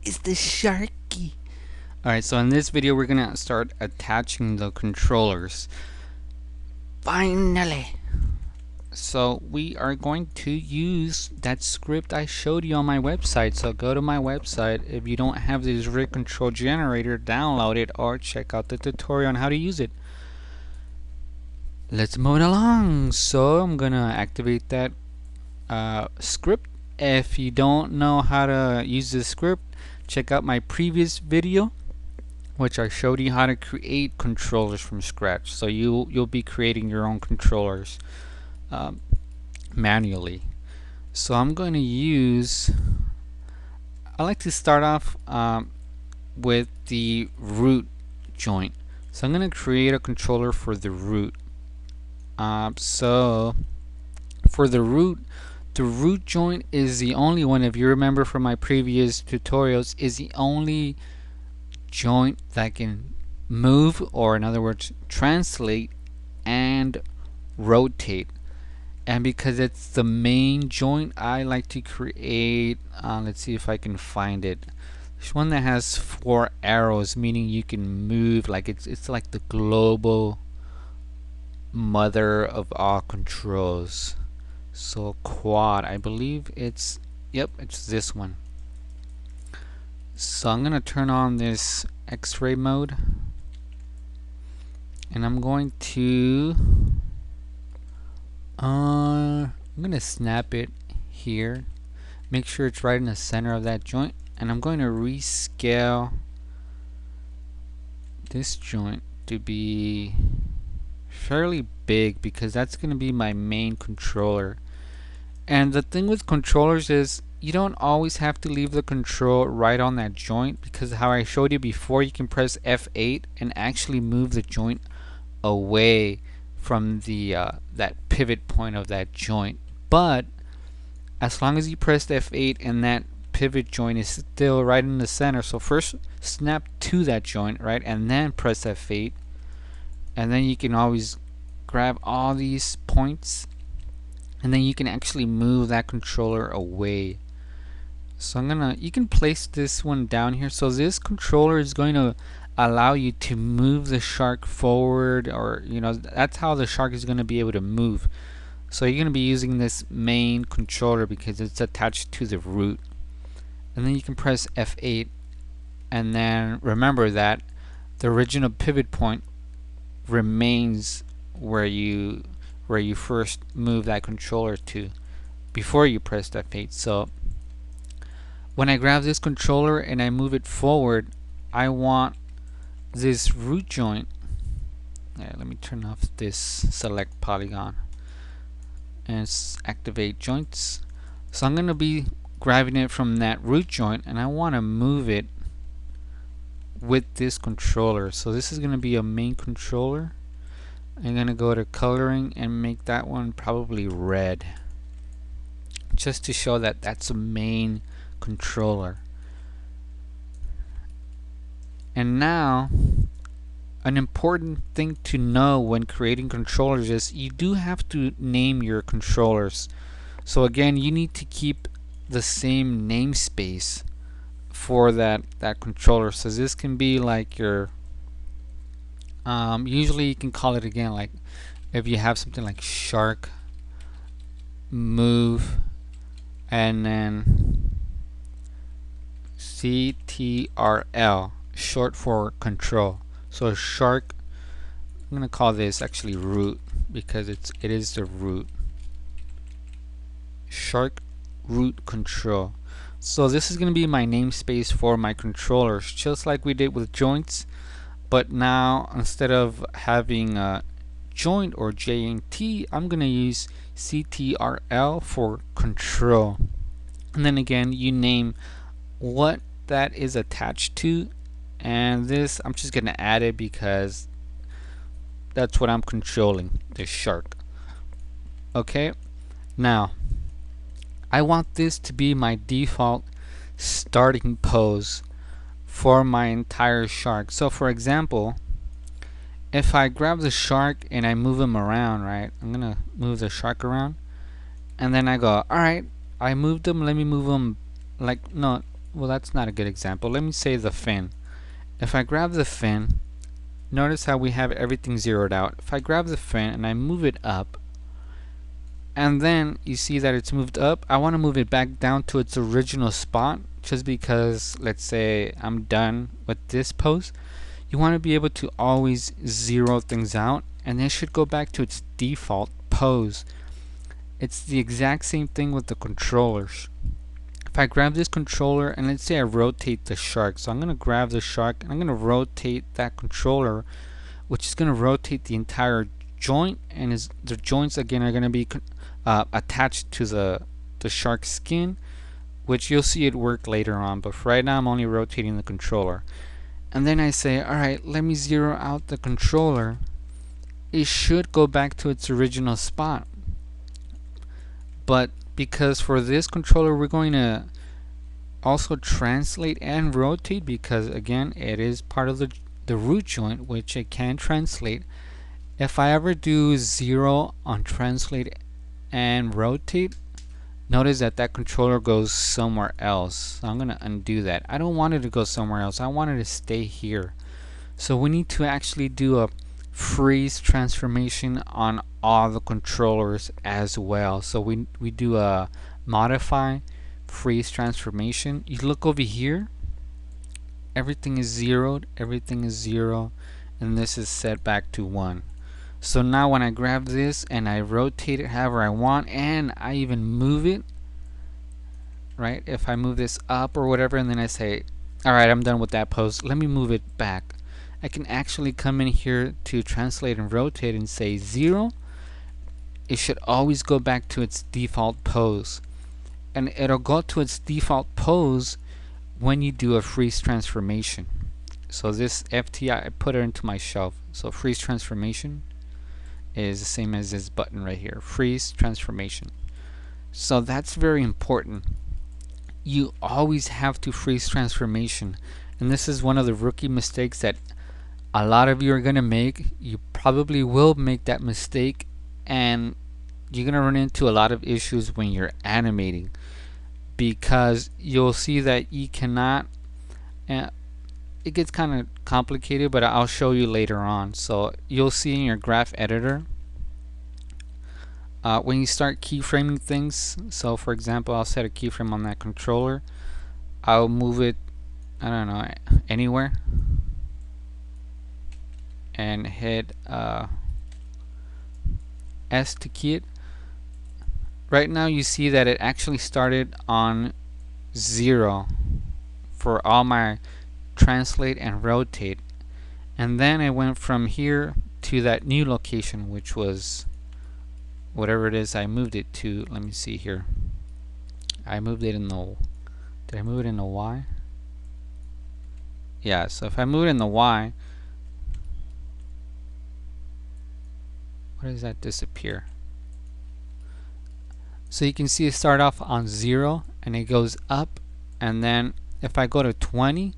It's the Sharky. Alright, so in this video we're gonna start attaching the controllers. Finally! So we are going to use that script I showed you on my website. So go to my website. If you don't have this rig control generator, download it or check out the tutorial on how to use it. Let's move it along. So I'm gonna activate that script. If you don't know how to use this script, check out my previous video, which I showed you how to create controllers from scratch. So you'll be creating your own controllers manually. So I'm going to use, I like to start off with the root joint. So I'm going to create a controller for the root. So for the root joint is the only one, if you remember from my previous tutorials, is the only joint that can move, or in other words translate and rotate. And because it's the main joint, I like to create, let's see if I can find it. There's one that has 4 arrows, meaning you can move, like it's like the global mother of all controls. So quad, I believe it's, yep, it's this one. So I'm gonna turn on this X-ray mode, and I'm going to I'm gonna snap it here, make sure it's right in the center of that joint, and I'm going to rescale this joint to be fairly big because that's going to be my main controller. And the thing with controllers is you don't always have to leave the control right on that joint, because how I showed you before, you can press F8 and actually move the joint away from the that pivot point of that joint. But as long as you press F8 and that pivot joint is still right in the center, so first snap to that joint, right, and then press F8, and then you can always grab all these points, and then you can actually move that controller away. So you can place this one down here. So this controller is going to allow you to move the shark forward, or that's how the shark is going to be able to move. So you're going to be using this main controller because it's attached to the root. And then you can press F8, and then remember that the original pivot point remains where you first move that controller to before you press F8. So when I grab this controller and I move it forward, I want this root joint. Let me turn off this select polygon and activate joints. So I'm going to be grabbing it from that root joint, and I want to move it with this controller. So this is going to be a main controller. I'm going to go to coloring and make that one probably red, just to show that that's a main controller. And now an important thing to know when creating controllers is you do have to name your controllers. So again, you need to keep the same namespace for that controller. So this can be like your usually you can call it, again, like if you have something like shark move and then CTRL, short for control. So shark, I'm gonna call this actually root because it is the root. Shark root control. So this is gonna be my namespace for my controllers, just like we did with joints. But now instead of having a joint or JNT, I'm gonna use CTRL for control. And then again, you name what that is attached to, and this I'm just gonna add it because that's what I'm controlling, the shark. Okay, now I want this to be my default starting pose for my entire shark. So for example, if I grab the shark and I move him around, right, I'm gonna move the shark around, and then I go, alright, I moved him, let me move him, like, no, well, that's not a good example. Let me say the fin. If I grab the fin, notice how we have everything zeroed out. If I grab the fin and I move it up, and then you see that it's moved up, I want to move it back down to its original spot, just because, let's say I'm done with this pose. You want to be able to always zero things out, and it should go back to its default pose. It's the exact same thing with the controllers. If I grab this controller and let's say I rotate the shark, so I'm going to grab the shark and I'm going to rotate that controller, which is going to rotate the entire joint, and the joints again are going to be attached to the shark skin, which you'll see it work later on, but for right now I'm only rotating the controller. And then I say, alright, let me zero out the controller. It should go back to its original spot. But because for this controller we're going to also translate and rotate, because again it is part of the root joint, which it can translate. If I ever do 0 on translate and rotate, notice that that controller goes somewhere else. So I'm going to undo that. I don't want it to go somewhere else. I want it to stay here. So we need to actually do a freeze transformation on all the controllers as well. So we do a modify freeze transformation. You look over here, everything is zeroed, everything is 0, and this is set back to 1. So now when I grab this and I rotate it however I want, and I even move it, right? If I move this up or whatever, and then I say, alright, I'm done with that pose, let me move it back. I can actually come in here to translate and rotate and say 0. It should always go back to its default pose. And it'll go to its default pose when you do a freeze transformation. So this FTI, I put it into my shelf. So freeze transformation is the same as this button right here, freeze transformation. So that's very important. You always have to freeze transformation, and this is one of the rookie mistakes that a lot of you are going to make. You probably will make that mistake, and you're going to run into a lot of issues when you're animating, because you'll see that you cannot, it gets kind of complicated, but I'll show you later on. So you'll see in your graph editor, when you start keyframing things, so for example I'll set a keyframe on that controller, I'll move it, I don't know, anywhere, and hit S to key it. Right now you see that it actually started on 0 for all my translate and rotate, and then I went from here to that new location, which was whatever it is I moved it to. Let me see here. I moved it in the, did I move it in the Y? Yeah, so if I move it in the Y, why does that disappear? So you can see it start off on 0 and it goes up, and then if I go to 20,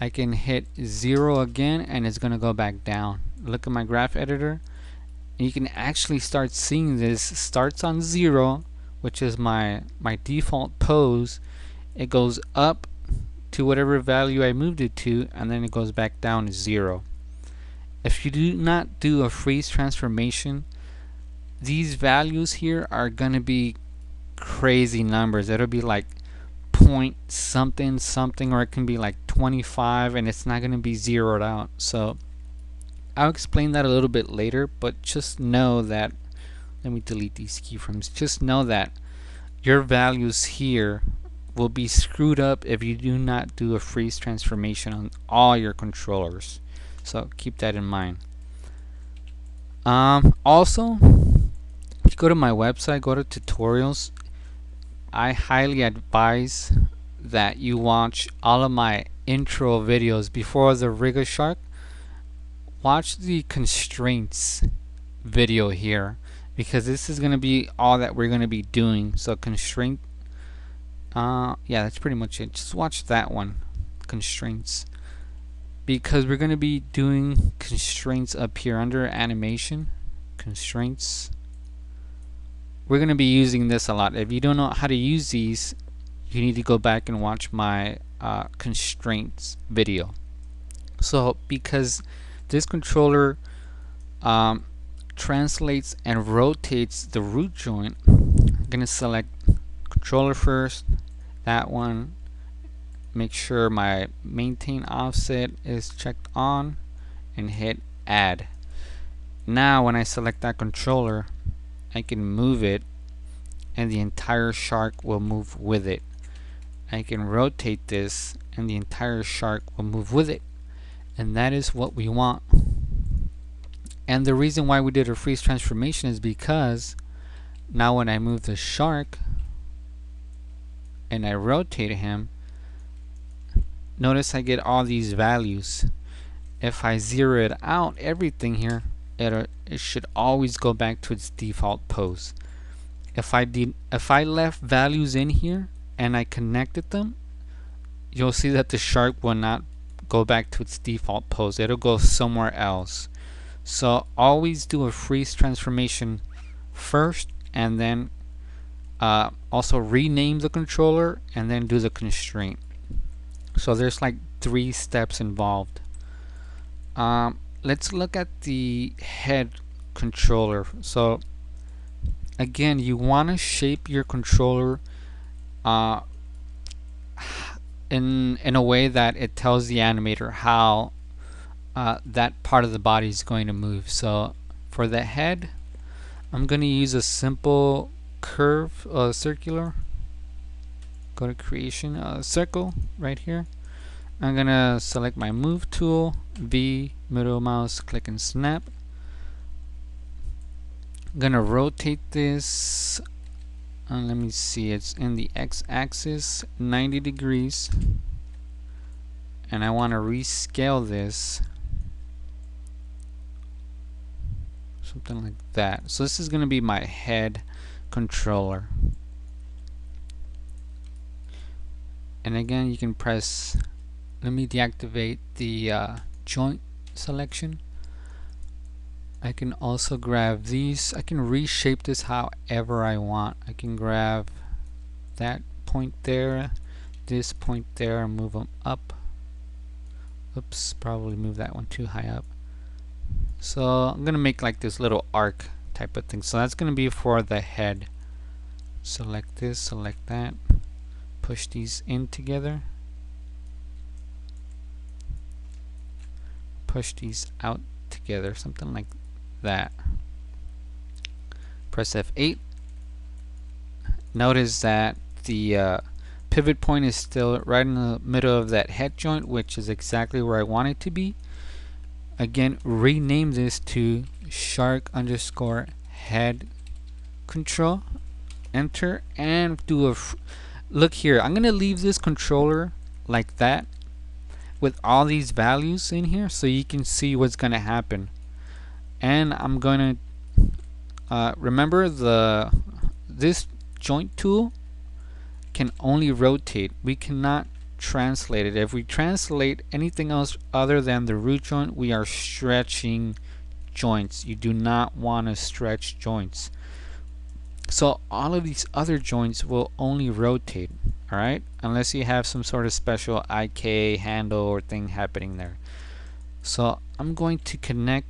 I can hit 0 again and it's going to go back down. Look at my graph editor, and you can actually start seeing this starts on 0, which is my default pose. It goes up to whatever value I moved it to, and then it goes back down to 0. If you do not do a freeze transformation, these values here are gonna be crazy numbers. It'll be like point something something, or it can be like 25, and it's not gonna be zeroed out. So I'll explain that a little bit later, but just know that, let me delete these keyframes, just know that your values here will be screwed up if you do not do a freeze transformation on all your controllers. So keep that in mind. Also, if you go to my website, go to tutorials, I highly advise that you watch all of my intro videos before the Rigger Shark. Watch the constraints video here, because this is going to be all that we're going to be doing. So constraint, yeah, that's pretty much it. Just watch that one, constraints, because we're going to be doing constraints up here under animation, constraints. We're going to be using this a lot. If you don't know how to use these, you need to go back and watch my constraints video. So because this controller translates and rotates the root joint, I'm going to select controller first, that one, make sure my maintain offset is checked on, and hit add. Now when I select that controller, I can move it and the entire shark will move with it. I can rotate this and the entire shark will move with it, and that is what we want. And the reason why we did a freeze transformation is because now when I move the shark and I rotate him, notice I get all these values. If I zero it out, everything here, it should always go back to its default pose. If I left values in here and I connected them, you'll see that the shark will not go back to its default pose. It'll go somewhere else. So always do a freeze transformation first, and then also rename the controller and then do the constraint. So there's like 3 steps involved. Let's look at the head controller. So again, you want to shape your controller in a way that it tells the animator how that part of the body is going to move. So for the head, I'm going to use a simple curve, circular. Go to creation, circle right here. I'm going to select my move tool, V, middle mouse, click and snap. I'm going to rotate this, let me see, it's in the x-axis 90 degrees, and I want to rescale this something like that. So this is going to be my head controller. And again, you can press, let me deactivate the joint selection. I can also grab these. I can reshape this however I want. I can grab that point there, this point there, and move them up. Oops, probably move that one too high up. So I'm gonna make like this little arc type of thing. So that's gonna be for the head. Select this, select that, push these in together, push these out together, something like that. Press F8. Notice that the pivot point is still right in the middle of that head joint, which is exactly where I want it to be. Again, rename this to shark underscore head control. Enter and do a look here. I'm gonna leave this controller like that with all these values in here so you can see what's gonna happen. And I'm gonna remember this joint tool can only rotate. We cannot translate it. If we translate anything else other than the root joint, we are stretching joints. You do not want to stretch joints. So all of these other joints will only rotate, alright? Unless you have some sort of special IK handle or thing happening there. So I'm going to connect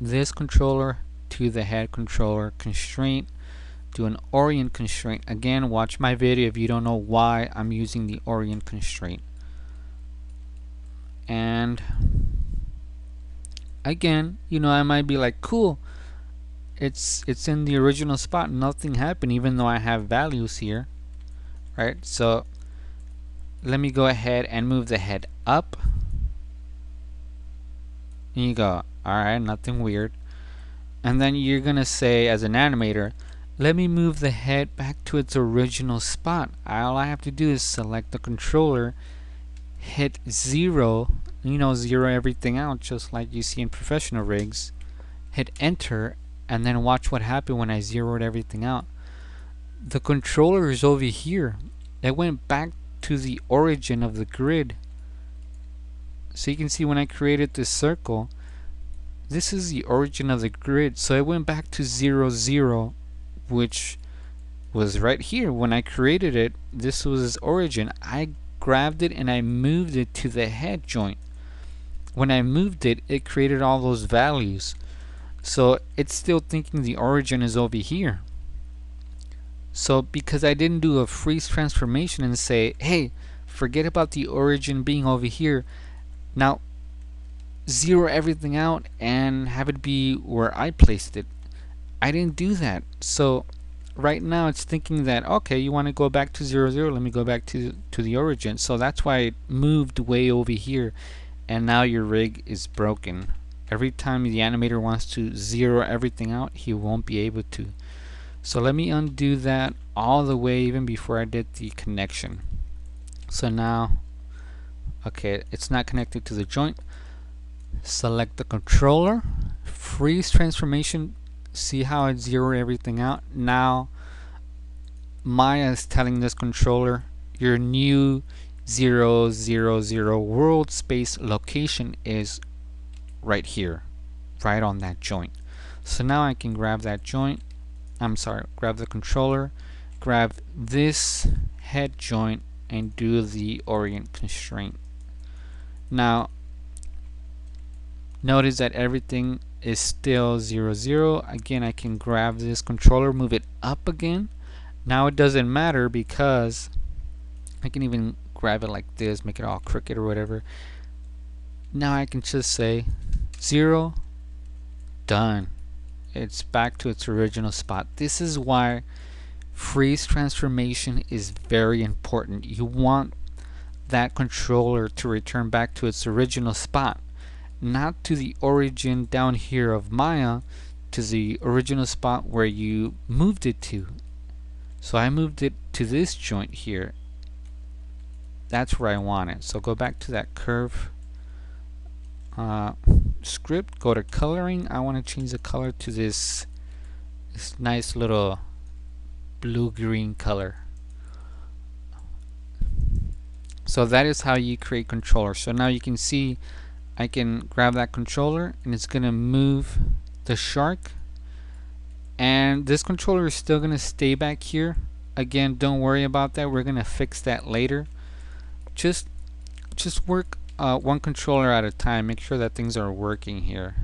this controller to the head controller constraint, do an orient constraint. Again, watch my video if you don't know why I'm using the orient constraint. And again, you know, I might be like, cool, it's in the original spot, nothing happened even though I have values here, right? So let me go ahead and move the head up, and you go, alright, nothing weird. And then you're gonna say as an animator, let me move the head back to its original spot. All I have to do is select the controller, hit 0, you know, 0 everything out just like you see in professional rigs, hit enter, and then watch what happened when I zeroed everything out. The controller is over here. It went back to the origin of the grid. So you can see when I created this circle, this is the origin of the grid. So it went back to 0, 0, which was right here. When I created it, this was its origin. I grabbed it and I moved it to the head joint. When I moved it, it created all those values. So it's still thinking the origin is over here. So because I didn't do a freeze transformation and say, hey, forget about the origin being over here, now zero everything out and have it be where I placed it, I didn't do that. So right now it's thinking that, okay, you want to go back to 0, 0, let me go back to the origin. So that's why it moved way over here, and now your rig is broken. Every time the animator wants to zero everything out, he won't be able to. So let me undo that all the way even before I did the connection. So now, okay, it's not connected to the joint. Select the controller, freeze transformation, see how it zeroed everything out. Now Maya is telling this controller your new 0, 0, 0 world space location is right here, right on that joint. So now I can grab that joint, grab the controller, grab this head joint and do the orient constraint. Now notice that everything is still 0, 0. Again, I can grab this controller, move it up again. Now it doesn't matter because I can even grab it like this, make it all crooked or whatever. Now I can just say 0, done. It's back to its original spot. This is why freeze transformation is very important. You want that controller to return back to its original spot, not to the origin down here of Maya, to the original spot where you moved it to. So I moved it to this joint here. That's where I want it. So go back to that curve script, go to coloring. I want to change the color to this nice little blue-green color. So that is how you create controllers. So now you can see I can grab that controller and it's going to move the shark, and this controller is still going to stay back here. Again, don't worry about that, we're going to fix that later. Just work one controller at a time, make sure that things are working here.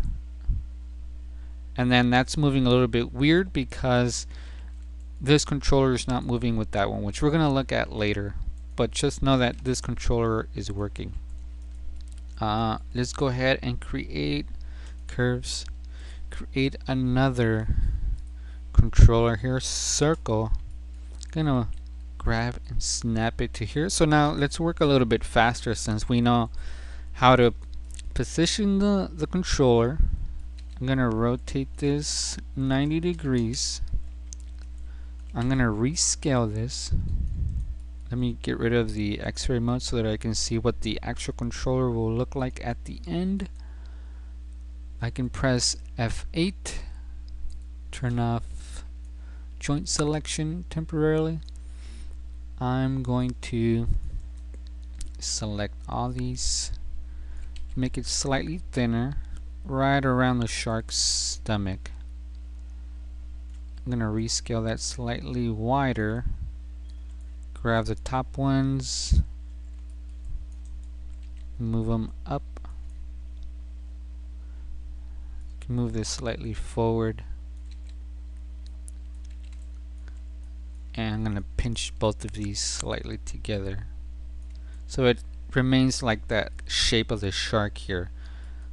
And then that's moving a little bit weird because this controller is not moving with that one, which we're going to look at later, but just know that this controller is working. Let's go ahead and create curves, create another controller here, circle. Gonna grab and snap it to here. So now let's work a little bit faster since we know how to position the controller. I'm gonna rotate this 90 degrees. I'm gonna rescale this. Let me get rid of the X-ray mode so that I can see what the actual controller will look like at the end. I can press F8, turn off joint selection temporarily. I'm going to select all these, make it slightly thinner, right around the shark's stomach. I'm going to rescale that slightly wider. Grab the top ones, move them up. Can move this slightly forward, and I'm going to pinch both of these slightly together so it remains like that shape of the shark here.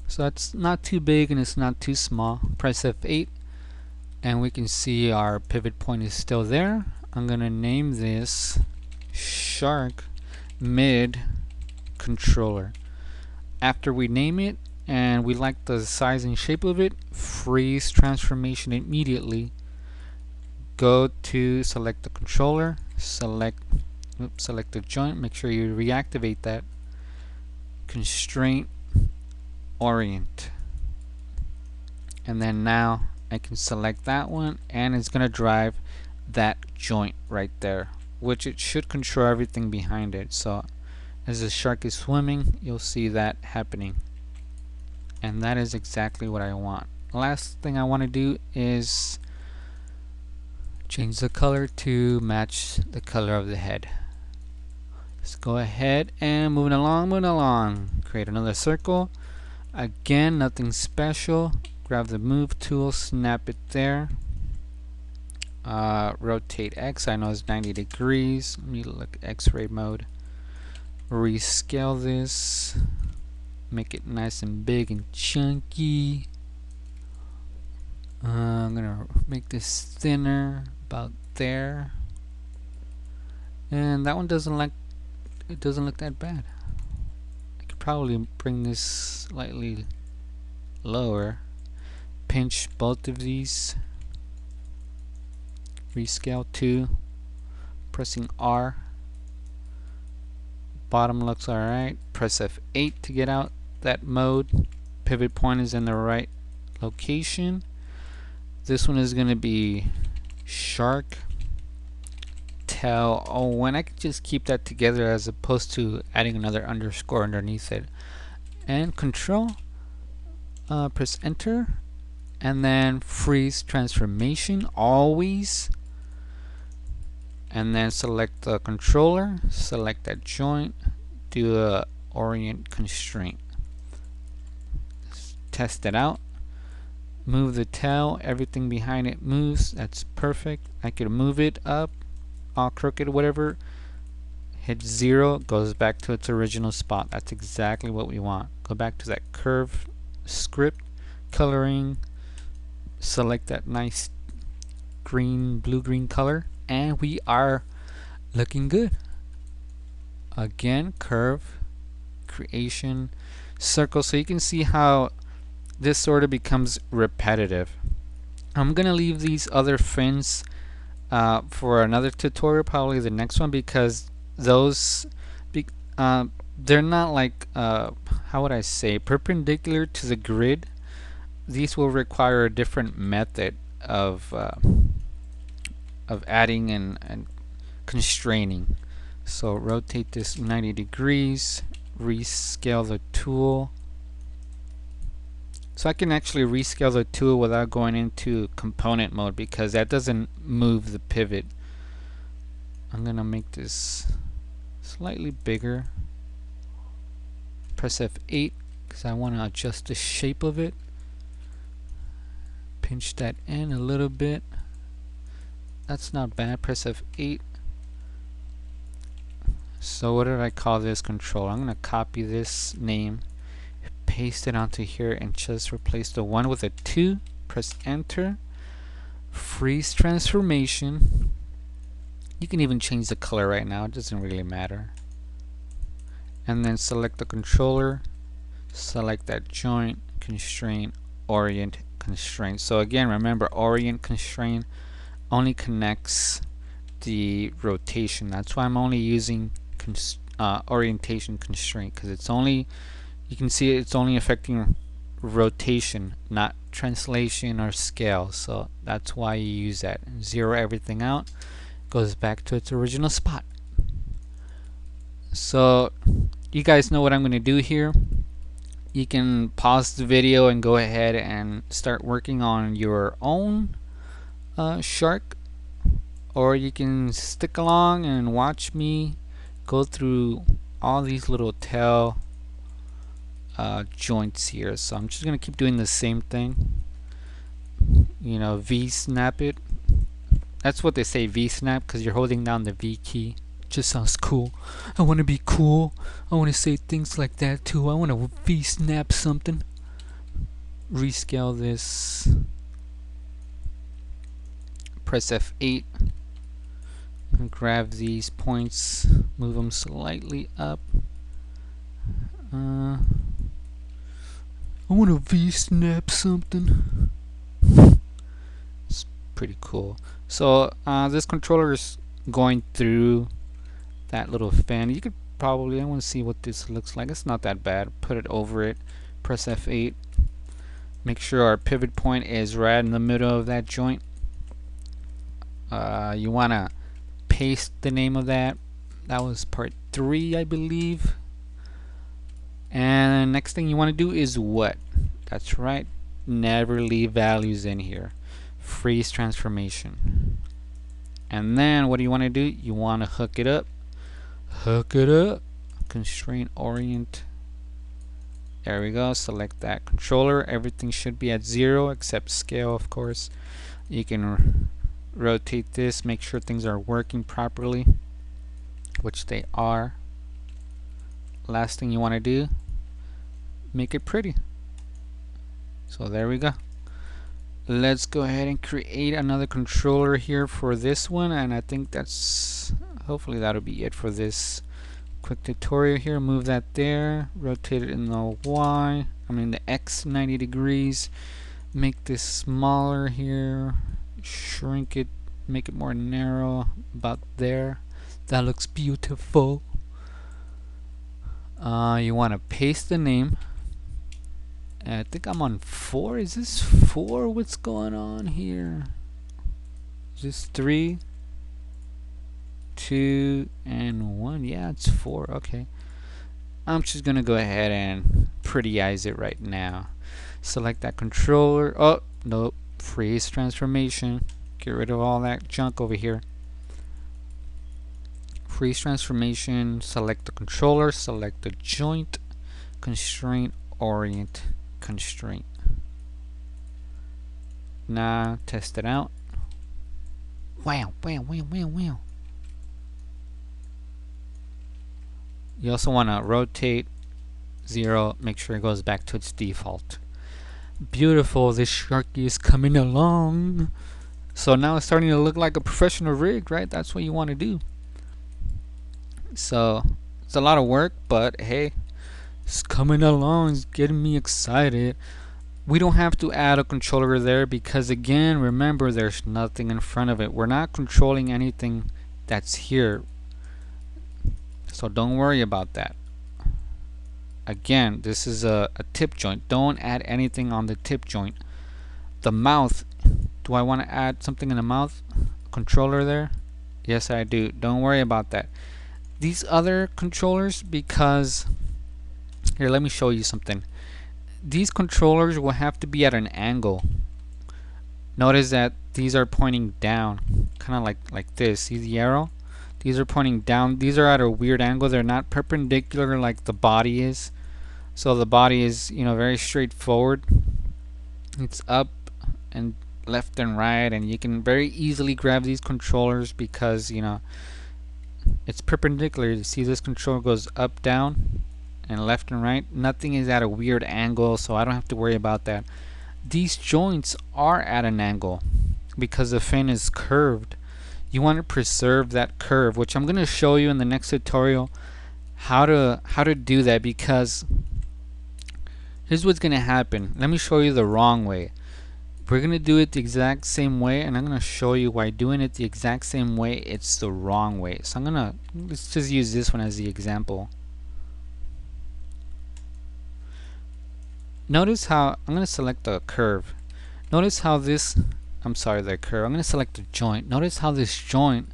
So it's not too big and it's not too small. Press F8 and we can see our pivot point is still there. I'm going to name this shark mid controller. After we name it and we like the size and shape of it, freeze transformation immediately. Go to select the controller, select the joint, make sure you reactivate that, constraint orient, and then now I can select that one and it's gonna drive that joint right there, which it should control everything behind it. So as the shark is swimming, you'll see that happening, and that is exactly what I want. Last thing I want to do is Change the color to match the color of the head. Let's go ahead and moving along. Create another circle. Again, nothing special. Grab the move tool, snap it there. Rotate X, I know it's 90 degrees. Let me look X-ray mode. Rescale this. Make it nice and big and chunky. I'm gonna make this thinner, about there. And that one doesn't look that bad. I could probably bring this slightly lower. Pinch both of these. Rescale 2. Pressing R. Bottom looks alright. Press F8 to get out that mode. Pivot point is in the right location. This one is going to be shark tail. Oh, when I could just keep that together as opposed to adding another underscore underneath it. And control, press enter, and then freeze transformation always, and then select the controller, select that joint, do a orient constraint. Test it out. Move the tail, everything behind it moves. That's perfect. I could move it up, all crooked, whatever. Hit 0, goes back to its original spot. That's exactly what we want. Go back to that curve script, coloring, select that nice green, blue-green color, and we are looking good. Again, curve, creation, circle, so you can see how this sort of becomes repetitive. I'm gonna leave these other fins for another tutorial, probably the next one, because those they're not like how would I say, perpendicular to the grid. These will require a different method of adding and constraining. So rotate this 90 degrees, rescale the tool. So I can actually rescale the tool without going into component mode because that doesn't move the pivot. I'm gonna make this slightly bigger. Press F8 because I want to adjust the shape of it. Pinch that in a little bit. That's not bad. Press F8. So what did I call this controller? I'm gonna copy this name, paste it onto here, and just replace the 1 with a 2. Press enter. Freeze transformation. You can even change the color right now, it doesn't really matter. And then select the controller, select that joint, constraint, orient, constraint. So again, remember, orient constraint only connects the rotation. That's why I'm only using orientation constraint, because it's only, you can see it's only affecting rotation, not translation or scale. So that's why you use that. Zero everything out, goes back to its original spot. So you guys know what I'm going to do here. You can pause the video and go ahead and start working on your own shark, or you can stick along and watch me go through all these little tail joints here. So I'm just going to keep doing the same thing. You know, V snap it. That's what they say, V snap, because you're holding down the V key. Just sounds cool. I want to be cool. I want to say things like that too. I want to V snap something. Rescale this. Press F8. And grab these points, move them slightly up. I want to V snap something. It's pretty cool. So this controller is going through that little fan. You could probably, I want to see what this looks like. It's not that bad. Put it over it. Press F8. Make sure our pivot point is right in the middle of that joint. You want to paste the name of that. That was part 3, I believe. And next thing you want to do is what? That's right. Never leave values in here. Freeze transformation. And then what do you want to do? You want to hook it up. Hook it up. Constraint orient. There we go. Select that controller. Everything should be at 0 except scale, of course. You can rotate this, make sure things are working properly, which they are. Last thing you want to do, make it pretty. So there we go. Let's go ahead and create another controller here for this one, and I think that's, hopefully that'll be it for this quick tutorial here. Move that there, rotate it in the the X 90 degrees, make this smaller here, shrink it, make it more narrow, about there. That looks beautiful. You want to paste the name. I think I'm on 4. Is this 4? What's going on here? Is this 3, 2, and 1? Yeah, it's 4. Okay. I'm just gonna go ahead and prettyize it right now. Select that controller. Oh, nope. Freeze transformation. Get rid of all that junk over here. Freeze transformation. Select the controller. Select the joint. Constraint orient. Constraint. Now test it out. Wow, wow, wow, wow, wow. You also want to rotate 0, make sure it goes back to its default. Beautiful, this Sharky is coming along. So now it's starting to look like a professional rig, right? That's what you want to do. So it's a lot of work, but hey, it's coming along, it's getting me excited. We don't have to add a controller there because, again, remember, there's nothing in front of it. We're not controlling anything that's here, so don't worry about that. Again, this is a tip joint. Don't add anything on the tip joint. The mouth, do I want to add something in the mouth? Controller there? Yes, I do. Don't worry about that. These other controllers, because here, let me show you something. These controllers will have to be at an angle. Notice that these are pointing down, kind of like this. See the arrow? These are pointing down. These are at a weird angle. They're not perpendicular like the body is. So the body is, very straightforward. It's up and left and right, and you can very easily grab these controllers because, it's perpendicular. You see this controller goes up, down, and left and right. Nothing is at a weird angle, so I don't have to worry about that. These joints are at an angle because the fin is curved. You want to preserve that curve, which I'm going to show you in the next tutorial how to do that, because here's what's going to happen. Let me show you the wrong way. We're going to do it the exact same way, and I'm going to show you why doing it the exact same way, it's the wrong way. So let's just use this one as the example. Notice how I'm going to select the curve. Notice how this, the curve. I'm going to select the joint. Notice how this joint,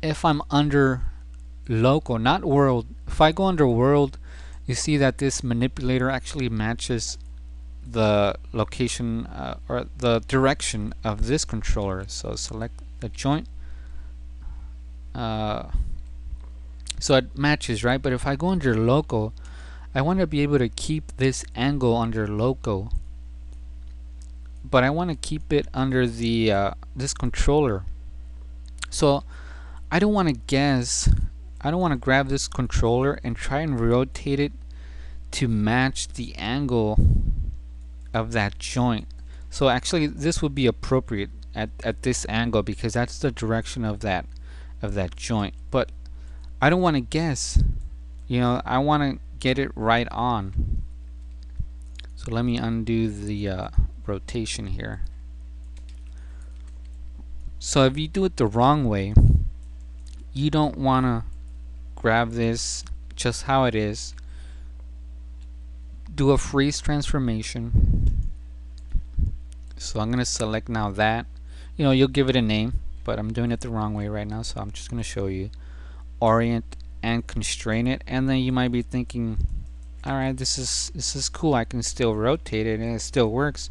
if I'm under local, not world, if I go under world, you see that this manipulator actually matches the location or the direction of this controller. So select the joint. So it matches, right? But if I go under local, I want to be able to keep this angle under local, but I want to keep it under the this controller. So I don't want to guess. I don't want to grab this controller and try and rotate it to match the angle of that joint. So actually this would be appropriate at this angle because that's the direction of that joint. But I don't want to guess. I want to get it right on. So let me undo the rotation here. So if you do it the wrong way, you don't want to grab this just how it is. Do a freeze transformation. So I'm going to select now that. You'll give it a name, but I'm doing it the wrong way right now, so I'm just going to show you. Orient and constrain it, and then you might be thinking, alright, this is cool, I can still rotate it and it still works.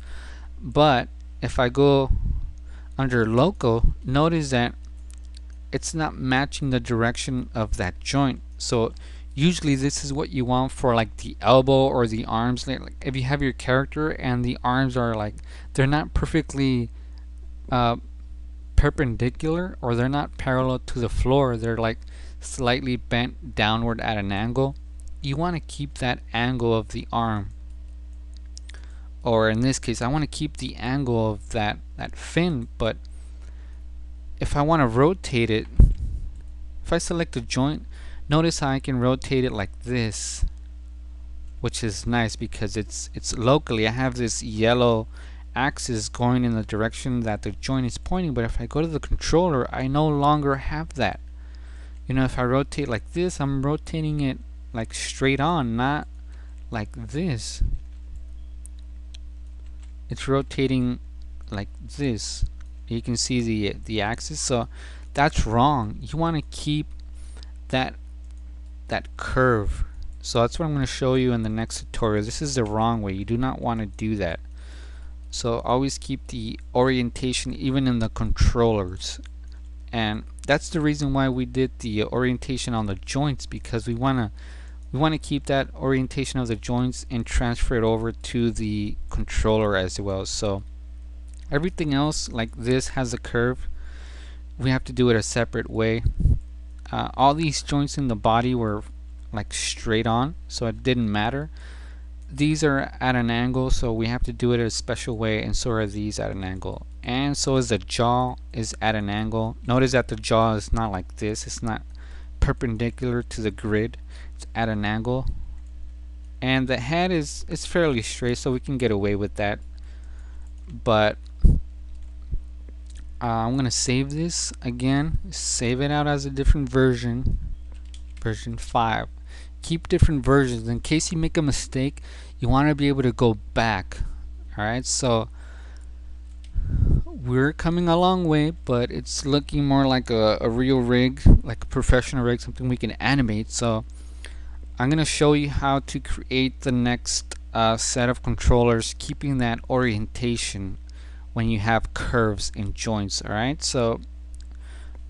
But if I go under local, notice that it's not matching the direction of that joint. So usually this is what you want for like the elbow or the arms. Like if you have your character and the arms are like, they're not perfectly perpendicular, or they're not parallel to the floor, they're like slightly bent downward at an angle. You want to keep that angle of the arm, or in this case I want to keep the angle of that fin. But if I want to rotate it, if I select a joint, notice how I can rotate it like this, which is nice because it's locally, I have this yellow axis going in the direction that the joint is pointing. But if I go to the controller, I no longer have that. You know, if I rotate like this, I'm rotating it like straight on, not like this. It's rotating like this. You can see the axis, so that's wrong. You want to keep that curve. So that's what I'm going to show you in the next tutorial. This is the wrong way. You do not want to do that. So always keep the orientation even in the controllers. And that's the reason why we did the orientation on the joints, because we want to keep that orientation of the joints and transfer it over to the controller as well. So everything else like this has a curve. We have to do it a separate way. All these joints in the body were like straight on, so it didn't matter. These are at an angle, so we have to do it a special way, and so are these at an angle. And so is the jaw is at an angle. Notice that the jaw is not like this. It's not perpendicular to the grid. It's at an angle. And the head is fairly straight, so we can get away with that. But I'm gonna save this again. Save it out as a different version, version 5. Keep different versions in case you make a mistake. You want to be able to go back. Alright, so we're coming a long way, but it's looking more like a real rig, like a professional rig, something we can animate. So I'm gonna show you how to create the next set of controllers, keeping that orientation when you have curves in joints. Alright, so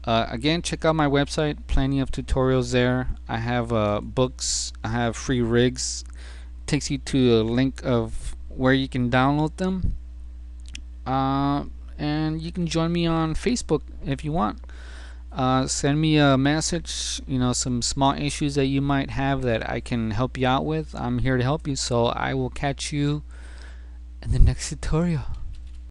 again, check out my website, plenty of tutorials there. I have books, I have free rigs. Takes you to a link of where you can download them, and you can join me on Facebook if you want. Send me a message, you know, some small issues that you might have that I can help you out with. I'm here to help you, so I will catch you in the next tutorial.